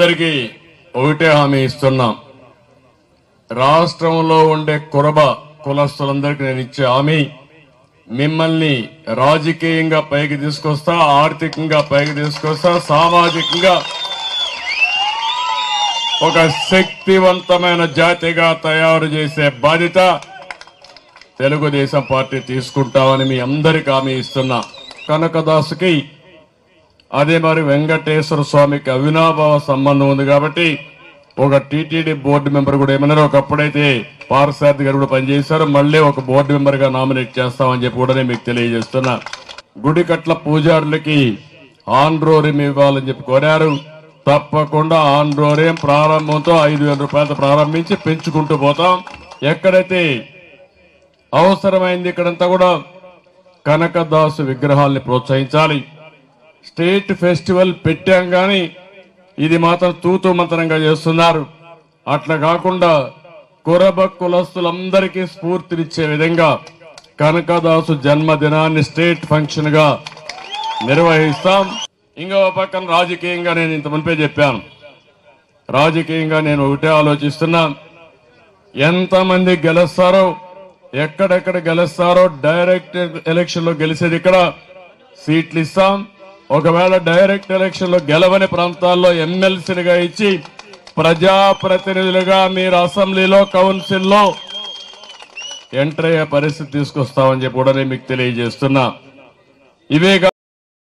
అందరికీ ఒకటే హామీ ఇస్తున్నాం. రాష్ట్రంలో ఉండే కులస్తులందరికీ నేను ఇచ్చే హామీ, మిమ్మల్ని రాజకీయంగా పైకి తీసుకొస్తా, ఆర్థికంగా పైకి తీసుకొస్తా, సామాజికంగా ఒక శక్తివంతమైన జాతిగా తయారు చేసే బాధ్యత తెలుగుదేశం పార్టీ తీసుకుంటామని మీ అందరికీ హామీ ఇస్తున్నా. కనకదాసుకి అదే మరి వెంకటేశ్వర స్వామికి అవినాభావ సంబంధం ఉంది కాబట్టి ఒక టీటీడీ బోర్డు మెంబర్ కూడా ఏమన్నారు, ఒకప్పుడైతే పార్సారథి గారు కూడా పనిచేశారు, మళ్ళీ ఒక బోర్డు మెంబర్ గా నామినేట్ చేస్తామని చెప్పి కూడా నేను మీకు తెలియజేస్తున్నా. గుడికట్ల పూజారులకి ఆన్రోరియం ఇవ్వాలని చెప్పి కోరారు. తప్పకుండా ఆన్రోరియం ప్రారంభంతో 5,000 రూపాయలతో ప్రారంభించి పెంచుకుంటూ పోతాం. ఎక్కడైతే అవసరమైంది ఇక్కడంతా కూడా కనకదాసు విగ్రహాల్ని ప్రోత్సహించాలి. స్టేట్ ఫెస్టివల్ పెట్టాం గాని ఇది మాత్రం తూతూ మంత్రంగా చేస్తున్నారు. అట్లా కాకుండా కులస్తులందరికీ స్ఫూర్తినిచ్చే విధంగా కనకదాసు జన్మదినాన్ని స్టేట్ ఫంక్షన్ గా నిర్వహిస్తాం. ఇంకో పక్కన రాజకీయంగా నేను ఇంత మునిపే చెప్పాను, రాజకీయంగా నేను ఒకటే ఆలోచిస్తున్నా, ఎంతమంది గెలుస్తారో, ఎక్కడెక్కడ గెలుస్తారో, డైరెక్ట్ ఎలక్షన్ లో గెలిచేది ఇక్కడ సీట్లు ఇస్తాం. ఒకవేళ డైరెక్ట్ ఎలక్షన్ లో గెలవని ప్రాంతాల్లో ఎమ్మెల్సీలుగా ఇచ్చి ప్రజాప్రతినిధులుగా మీరు అసెంబ్లీలో కౌన్సిల్లో ఎంటర్ అయ్యే పరిస్థితి తీసుకొస్తామని చెప్పి కూడా నేను మీకు తెలియజేస్తున్నా. ఇవే